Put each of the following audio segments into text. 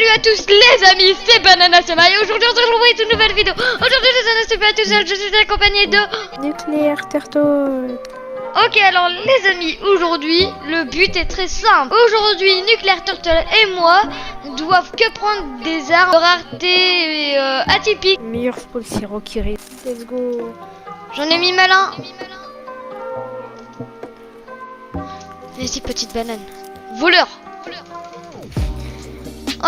Salut à tous les amis, c'est Banana Sema et aujourd'hui on se retrouve pour une nouvelle vidéo. Aujourd'hui je suis pas tout seul, je suis accompagné de Nuclear Turtle. Ok, alors les amis, aujourd'hui le but est très simple. Aujourd'hui Nuclear Turtle et moi doivent que prendre des armes de rareté atypiques. Meilleur spawn c'est Rocky Ray. Let's go. J'en ai mis malin. Vas-y petite banane. Voleur.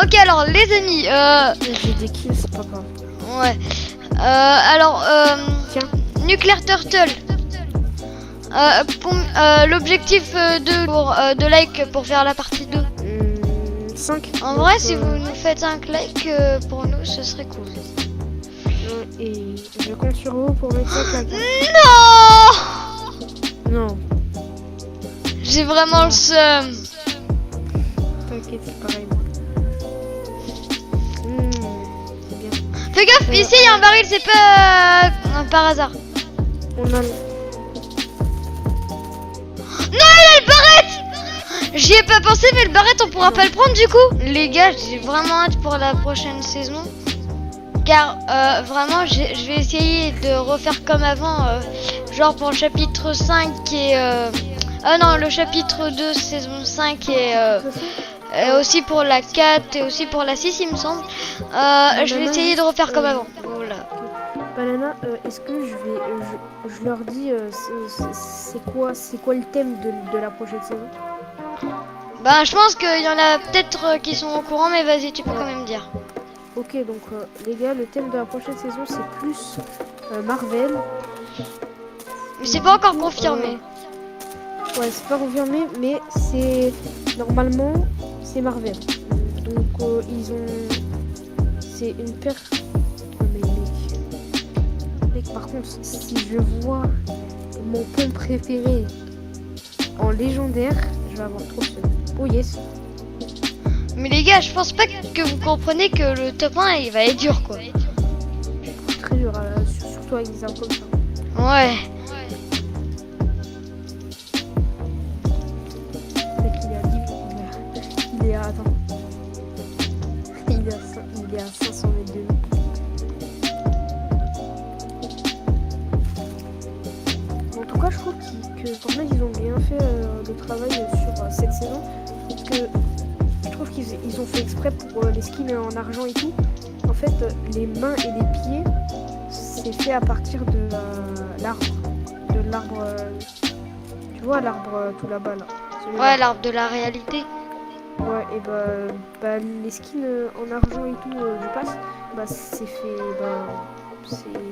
Ok alors les amis, J'ai des kills, c'est pas grave. ouais. Alors, Tiens. Nuclear Turtle. L'objectif de likes pour faire la partie 2. 5. En vrai, si vous nous faites 5 likes pour nous, ce serait cool. Et je compte sur vous pour mettre 5 likes. Non, Non. j'ai vraiment le seum. T'inquiète, c'est pareil. C'est bien. Fais gaffe, ici il y a un baril, c'est pas par hasard. On a. Non, il a le barrette. J'y ai pas pensé, mais le barrette, on pourra pas le prendre du coup. Les gars, j'ai vraiment hâte pour la prochaine saison. Car vraiment, je vais essayer de refaire comme avant. Genre pour le chapitre 5 et... Ah non, le chapitre 2, saison 5 et aussi pour la 4 et aussi pour la 6, il me semble. Je vais essayer de refaire comme avant. Voilà. Banana, est-ce que je leur dis c'est quoi le thème de la prochaine saison? Bah, je pense qu'il y en a peut-être qui sont au courant, mais vas-y, tu peux quand même dire. Ok, donc les gars, le thème de la prochaine saison c'est plus Marvel. Mais c'est pas encore confirmé. Ouais, c'est pas confirmé, mais c'est normalement c'est Marvel. Donc ils ont, c'est une paire. Oh, mais mec, par contre, si je vois mon pont préféré en légendaire, je vais avoir trop de seum. Oh yes. Mais les gars, je pense pas que vous comprenez que le top 1 il va être dur quoi. Très dur, surtout avec des armes comme ça. Ouais. Mec, il est à attends. Il est à 500 mètres de nous. En tout cas, je trouve que Fortnite, ils ont bien fait le travail sur cette saison. Que je trouve qu'ils ont fait exprès pour les skins en argent et tout. En fait, les mains et les pieds, c'est fait à partir de l'arbre. De l'arbre. Tu vois, l'arbre tout là-bas là. Ouais, l'arbre de la réalité. Ouais, et bah les skins en argent et tout du pass, bah c'est fait,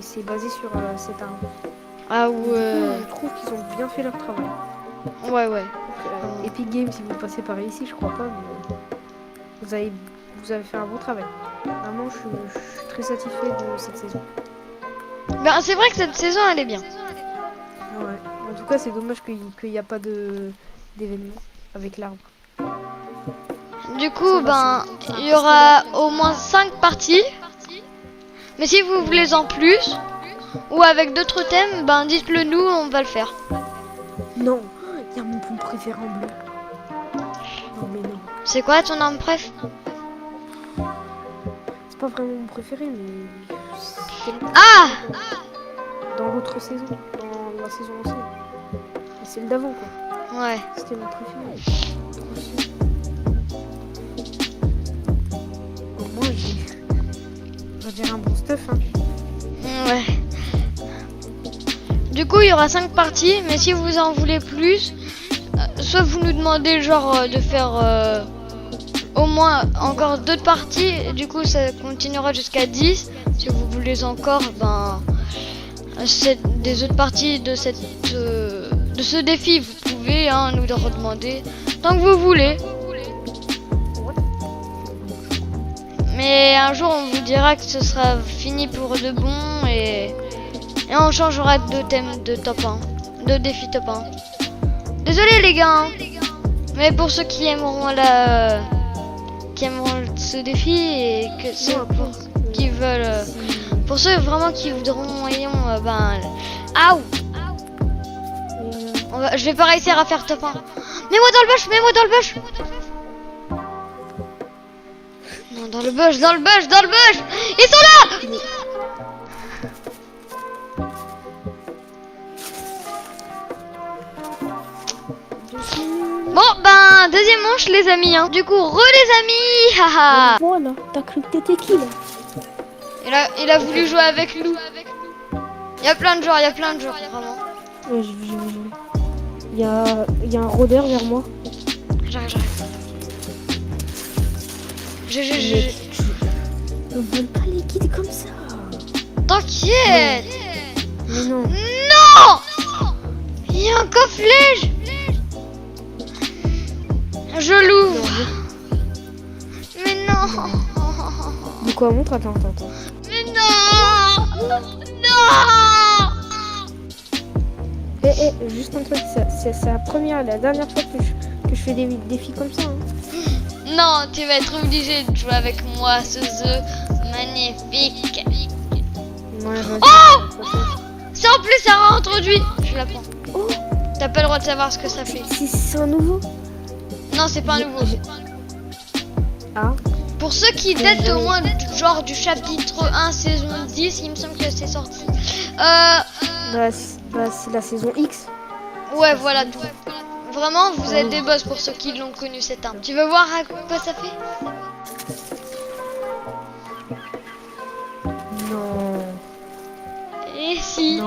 c'est basé sur cet arbre. Ah Du coup, ouais. je trouve qu'ils ont bien fait leur travail. Ouais. Donc, Epic Games, si vous passez par ici, je crois pas, mais vous avez fait un bon travail. Vraiment, je suis très satisfait de cette saison. Ben c'est vrai que cette saison elle est bien. Ouais. En tout cas, c'est dommage qu'il n'y a pas d'événement avec l'arbre. Du coup, ben il y aura au moins 5 parties. Mais si vous voulez en plus ou avec d'autres thèmes, ben dites-le nous, on va le faire. Non, il y a mon pont préféré en bleu. Non mais non. C'est quoi ton arme préf? C'est pas vraiment mon préféré, mais c'était Ah! dans l'autre saison, dans la saison ancienne. Celle d'avant quoi. Ouais. C'était mon préféré. Trop sûr. Au moins on va dire un bon stuff hein. Ouais. Du coup, il y aura 5 parties, mais si vous en voulez plus, soit vous nous demandez genre de faire au moins encore d'autres parties, et du coup ça continuera jusqu'à 10. Si vous voulez encore, ben des autres parties de ce défi, vous pouvez nous le redemander tant que vous voulez. Mais un jour on vous dira que ce sera fini pour de bon et on changera de thème de top 1, de défi top 1. Désolé les gars, mais pour ceux qui aimeront ce défi et que ceux qui veulent, pour ceux vraiment qui voudront Aouh, je vais pas réussir à faire top 1. Mets-moi dans le bush, mets-moi dans le bush. Non, dans le bush, dans le bush, dans le bush. Ils sont là. Bon, ben, deuxième manche, les amis. Hein. Du coup, les amis. Haha. Voilà, t'as cru que t'étais qui là? Il a voulu jouer avec nous. Il y a plein de joueurs, vraiment. Ouais, j'ai vu. Il y a un rôdeur vers moi. J'arrive. Ne vole pas les guides comme ça. T'inquiète. Mais non. Non. Il y a un coffre-lège. Je l'ouvre. Mais non. De quoi montre? Attends. Mais non. Non. Juste un truc, c'est la dernière fois que je fais des défis comme ça. Hein. Non, tu vas être obligé de jouer avec moi ce jeu magnifique. Ouais, Oh. Ça en plus ça réintroduit. Je la prends. Oh. T'as pas le droit de savoir ce que ça fait. C'est un nouveau? Non, c'est pas un nouveau. Ah. Pour ceux qui datent au moins genre du chapitre 1 saison 10, il me semble que c'est sorti. C'est la saison X. Ouais, voilà tout. Vraiment, vous êtes des boss pour ceux qui l'ont connu cette arme. Tu veux voir à quoi ça fait? Non. Et si.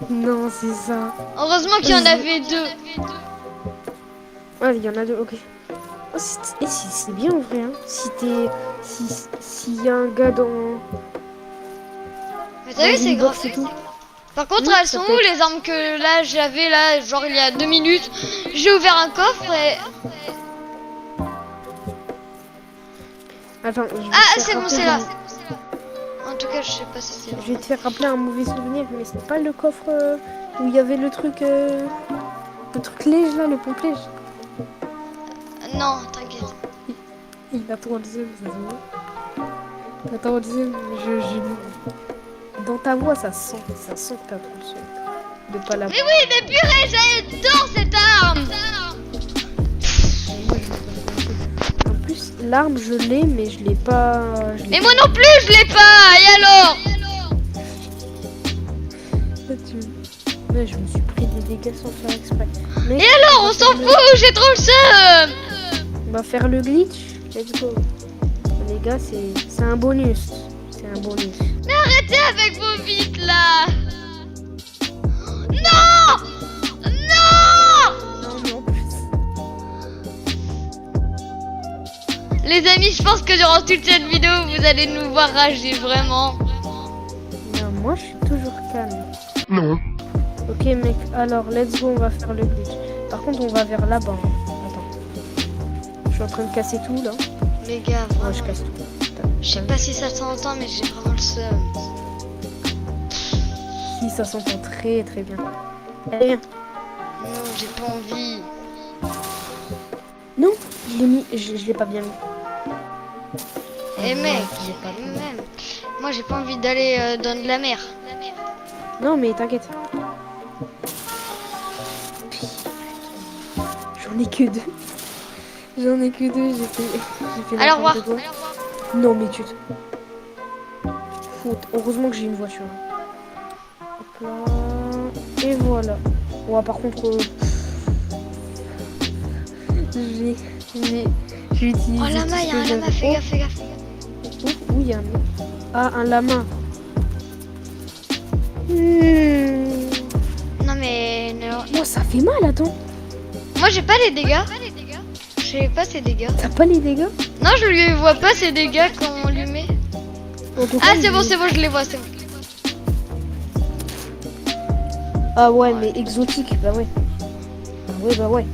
Non, c'est ça. Heureusement qu'il y en avait deux. Ouais, il y en a deux, ok. Oh, c'est bien en vrai, hein. S'il y a un gars dans... Mais t'as vu, c'est grave. Par contre, elles sont où les armes que là j'avais là, genre il y a 2 minutes? J'ai ouvert un coffre et... Attends, ah, c'est bon, c'est là. En tout cas, je sais pas si c'est là. Je vais te faire rappeler un mauvais souvenir, mais c'est pas le coffre où il y avait le truc léger là, le pompe-léger. Non, t'inquiète. Il a trop le seum, ça se voit. Attends, dans ta voix, ça sent que t'as trop le seum. De pas la... Mais oui, mais purée, j'adore cette arme. En plus, l'arme, je l'ai, mais je l'ai pas... Et moi non plus, je l'ai pas. Et alors? Ouais, je me suis pris des dégâts sans faire exprès. Mais et alors, on s'en fout, j'ai trop le seum. On va faire le glitch. Let's go. Les gars, c'est un bonus. C'est un bonus. Mais arrêtez avec vos vites là. Non. Non. Les amis, je pense que durant toute cette vidéo, vous allez nous voir rager vraiment. Non, moi, je suis toujours calme. Non. Ok, mec. Alors, let's go. On va faire le glitch. Par contre, on va vers là-bas. Attends. Je suis en train de casser tout là. Les gars, vraiment, Ouais, je casse tout. je sais pas si ça s'entend, mais j'ai vraiment le seum. Si, ça s'entend très très bien. Allez, viens. Non, j'ai pas envie. Non, je l'ai pas bien mis. Et mec, j'ai pas bien mis. même, moi j'ai pas envie d'aller dans de la mer. Non, mais t'inquiète. J'en ai que deux. J'ai fait Alors voir. n'importe quoi. Non, mais tu te... Heureusement que j'ai une voiture. Hop là. Et voilà. Ouais, par contre... j'ai utilisé... Oh lama, il y a un lama, fais gaffe. Où il y a un... Ah, un lama. Non mais... non. Oh, ça fait mal, attends. Moi j'ai pas les dégâts. J'ai pas ces dégâts. T'as pas les dégâts? Non, je lui vois pas ces dégâts quand on lui met. Ah c'est bon, je les vois, c'est bon. Ah ouais, mais exotique, bah ouais. Bah ouais.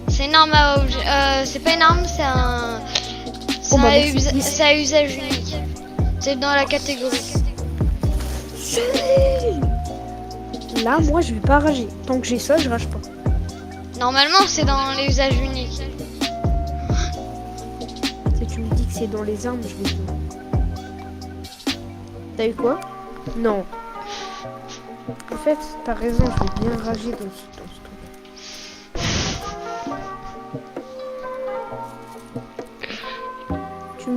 C'est une arme à objet. C'est pas une arme, c'est un... C'est à usage unique. C'est dans la catégorie. Là, moi, je vais pas rager. Tant que j'ai ça, je rage pas. Normalement, c'est dans les usages uniques. Si tu me dis que c'est dans les armes, je vais... T'as eu quoi? Non. En fait, t'as raison, je vais bien rager dans ce truc.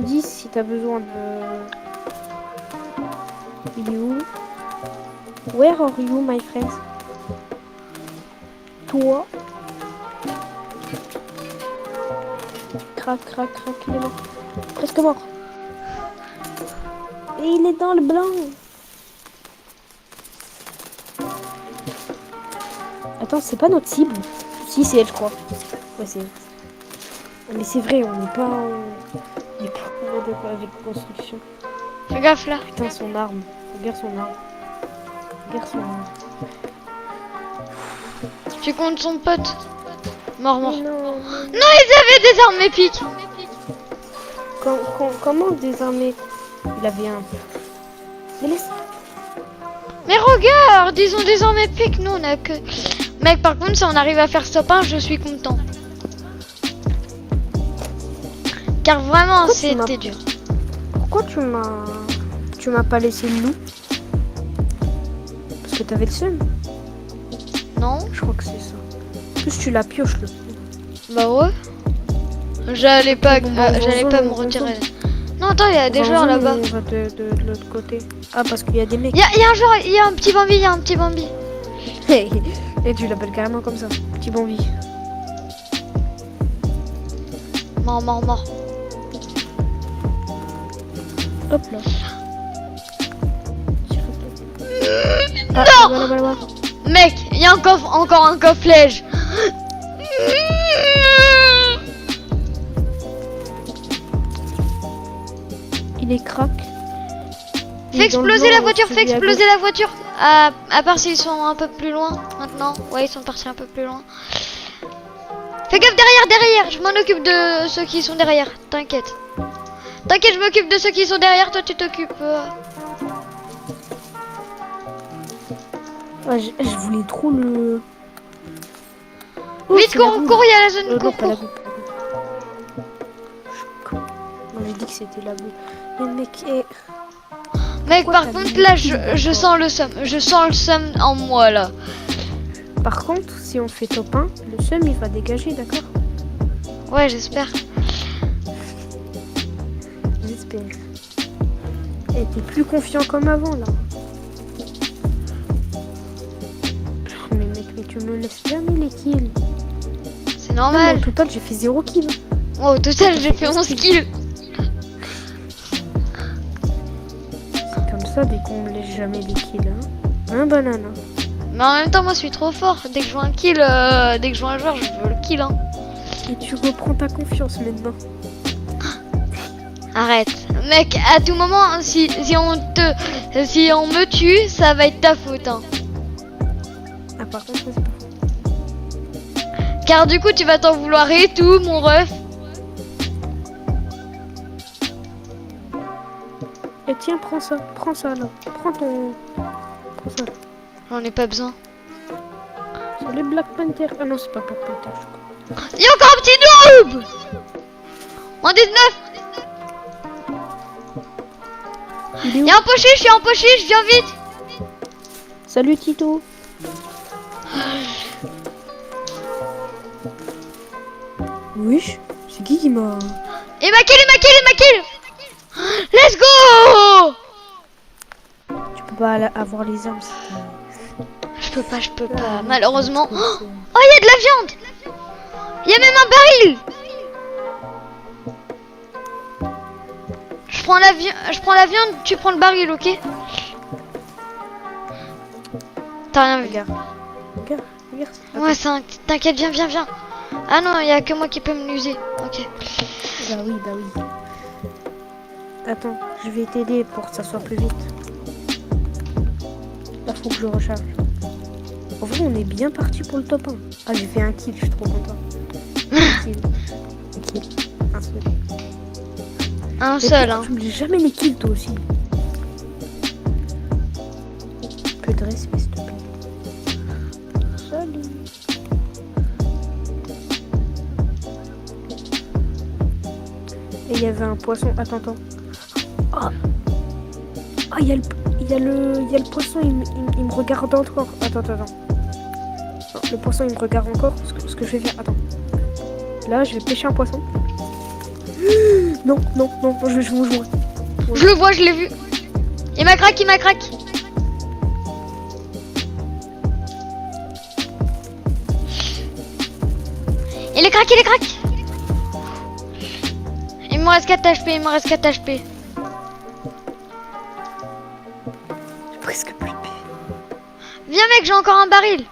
me dis si t'as besoin de... Il est où? Where are you, my friends? Toi. Crac, crac, crac, il est mort. Presque mort. Et il est dans le blanc. Attends, c'est pas notre cible. Si, c'est elle, je crois. Ouais, c'est elle. Mais c'est vrai, on n'est pas d'accord avec construction. Fais gaffe là. Putain, son arme. Regarde son arme. Regarde son arme. Tu comptes son pote. Mort. Non, Non, ils avaient des armes épiques. comment désarmer? Il avait un... Mais laisse... Mais regarde, ils ont des armes épiques. Nous, on a que... Mec, par contre, si on arrive à faire stop 1, je suis content. Car vraiment, c'était dur. Pourquoi tu m'as pas laissé le loup? Parce que t'avais le seum. Non? Je crois que c'est ça. En plus, tu la pioches, le loup. Bah ouais. J'allais pas me on retirer. Non, attends, il y a des joueurs là-bas. On va de l'autre côté. Ah, parce qu'il y a des mecs. Il y a un joueur, il y a un petit Bambi, Et tu l'appelles carrément comme ça. Petit Bambi. Mort. Hop là. Non voilà. Mec, il y a encore un coffre-lège. Il est crack. Fais exploser la voiture, À part s'ils sont un peu plus loin maintenant. Ouais, ils sont partis un peu plus loin. Fais gaffe derrière. Je m'en occupe de ceux qui sont derrière. T'inquiète, je m'occupe de ceux qui sont derrière. Toi, tu t'occupes. Ouais, je voulais trop le... Vite, cours, il y a la zone. Non, Cours. pas la goutte. Non, j'ai dit que c'était la goutte. Mais mec, Mec, Pourquoi par t'as contre, mis là, le kill je encore sens le seum. Je sens le seum en moi, là. Par contre, si on fait top 1, le seum il va dégager, d'accord? Ouais, j'espère. J'espère. Et t'es plus confiant comme avant là. Mais mec, mais tu me laisses jamais les kills. C'est Non, normal. au total, j'ai fait 0 kills. Oh, au total, j'ai fait 11 kills. C'est comme ça dès qu'on me laisse jamais les kills. Hein, banana. Mais en même temps, moi, je suis trop fort. Dès que je vois un kill, dès que je vois un joueur, je veux le kill. Hein. Et tu reprends ta confiance maintenant. Arrête. Mec, à tout moment, si on me tue, ça va être ta faute. Hein. Ah, par contre, ça, c'est pas faux. Car du coup, tu vas t'en vouloir et tout, mon ref. Et tiens, prends ça là. Prends ça. J'en ai pas besoin. C'est les Black Panther. Ah non, c'est pas Black Panther, je crois. Il y a encore un petit noob. En 19. Il est où? Il y a un poché, je suis en poché, je viens vite. Salut Tito. Oui, c'est qui m'a... Et ma kill. Let's go. Tu peux pas avoir les armes. Je peux pas, malheureusement. Oh, il y a de la viande. Il y a même un baril. Je prends la viande, tu prends le baril, ok? T'as rien vu. Regarde. Ouais, t'inquiète, viens. Ah non, il y a que moi qui peux me l'user. Ok. Bah oui. Attends, je vais t'aider pour que ça soit plus vite. Là, faut que je recharge. En vrai, on est bien parti pour le top 1. Ah, j'ai fait un kill, je suis trop content. Un kill. Un seul. Un Mais seul, pourquoi hein. tu me laisses jamais les kills, toi aussi. Peu de respect, s'il te plaît. Salut. Et il y avait un poisson. Attends. Ah, il y a le poisson, il me regarde encore. Attends. Non, le poisson, il me regarde encore. Ce que je vais faire. Attends. Là, je vais pêcher un poisson. Non, non, non, je vous jouer. Je le vois, je l'ai vu. Il m'a craqué, il m'a craqué. Il est craqué, il est craqué. Il me reste 4 HP, il me reste 4 HP. J'ai presque plus de paix. Viens mec, j'ai encore un baril.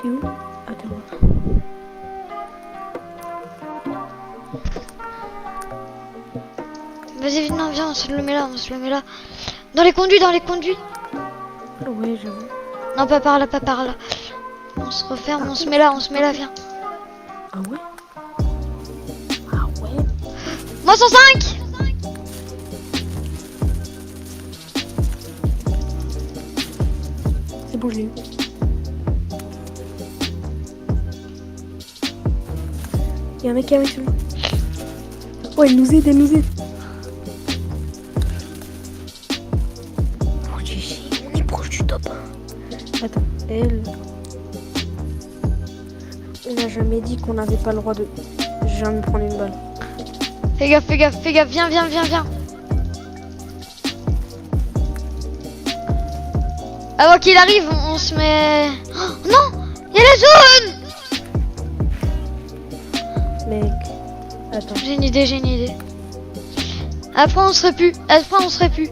T'es où? Attends. Vas-y, vite, non, viens, on se le met là, on se le met là. Dans les conduits, dans les conduits. Ouais, j'avoue. Non, pas par là, pas par là. On se referme, on se met là, viens. Ah ouais? Ah ouais? Moi 105. C'est bon, je l'ai eu. Il y a un mec qui est avec nous. Oh, elle nous aide, elle nous aide. Oh, GG, on est proche du top 1. Attends, elle... On n'a jamais dit qu'on n'avait pas le droit de... Je viens de me prendre une balle. Fais gaffe, fais gaffe, fais gaffe, viens, viens, viens, viens. Avant qu'il arrive, on se met... Oh, non, il y a la zone. Mec, attends. J'ai une idée, j'ai une idée. Après on serait plus, après on serait plus.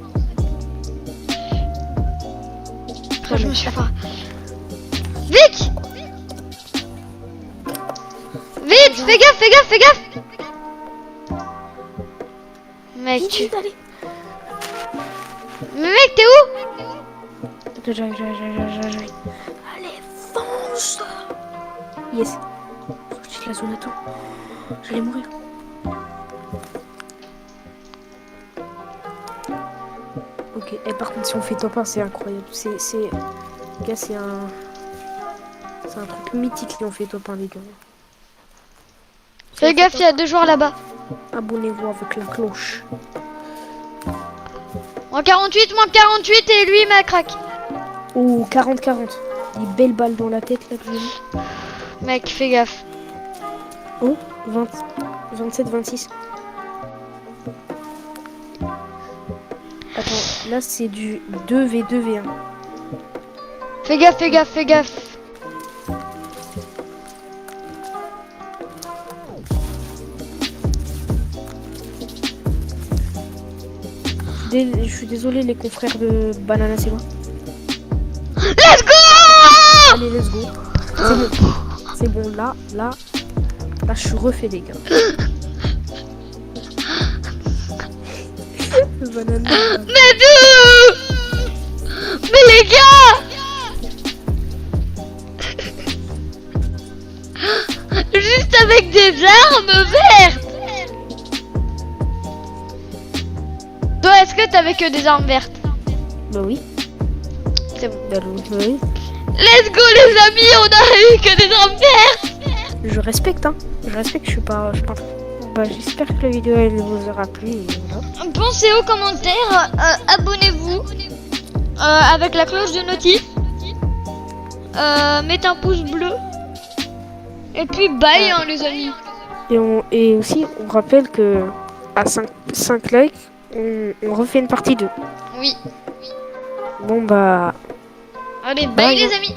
Après je me suis pas. Vite. Vite, fais gaffe, fais gaffe, fais gaffe. Mec, tu... Allez. Mais mec, t'es où? Attends, j'arrive. Allez, fonce. Yes. Faut que je quitte la zone, attends. J'allais mourir. Ok, et par contre, si on fait top 1, c'est incroyable. Gars, c'est un truc mythique si on fait top 1, les gars. Fais gaffe, il y a 2 joueurs là-bas. Abonnez-vous avec la cloche. Moins 48 et lui il m'a craqué. Oh, 40-40. Des belles balles dans la tête là que j'ai mis. Mec, fais gaffe. Oh, 27-26. Attends, là c'est du 2v2v1. Fais gaffe, fais gaffe, fais gaffe. Je suis désolé les confrères de Banana, c'est moi. Let's go. Allez, let's go. C'est bon. C'est bon, là, je suis refait, les gars. Banana. Mais d'où? Mais les gars, juste avec des armes vertes. Toi, est-ce que t'avais que des armes vertes? Bah oui. C'est bon. Bah oui. Let's go les amis, on a eu que des armes vertes. Je respecte, hein. Je suis pas... Bah j'espère que la vidéo elle vous aura plu et voilà. Pensez aux commentaires, abonnez-vous avec la cloche de notif. Mettez un pouce bleu. Et puis bye hein, les amis. Et aussi on rappelle que à 5 likes, on refait une partie 2. Oui. Bon bah... Allez, bye les amis.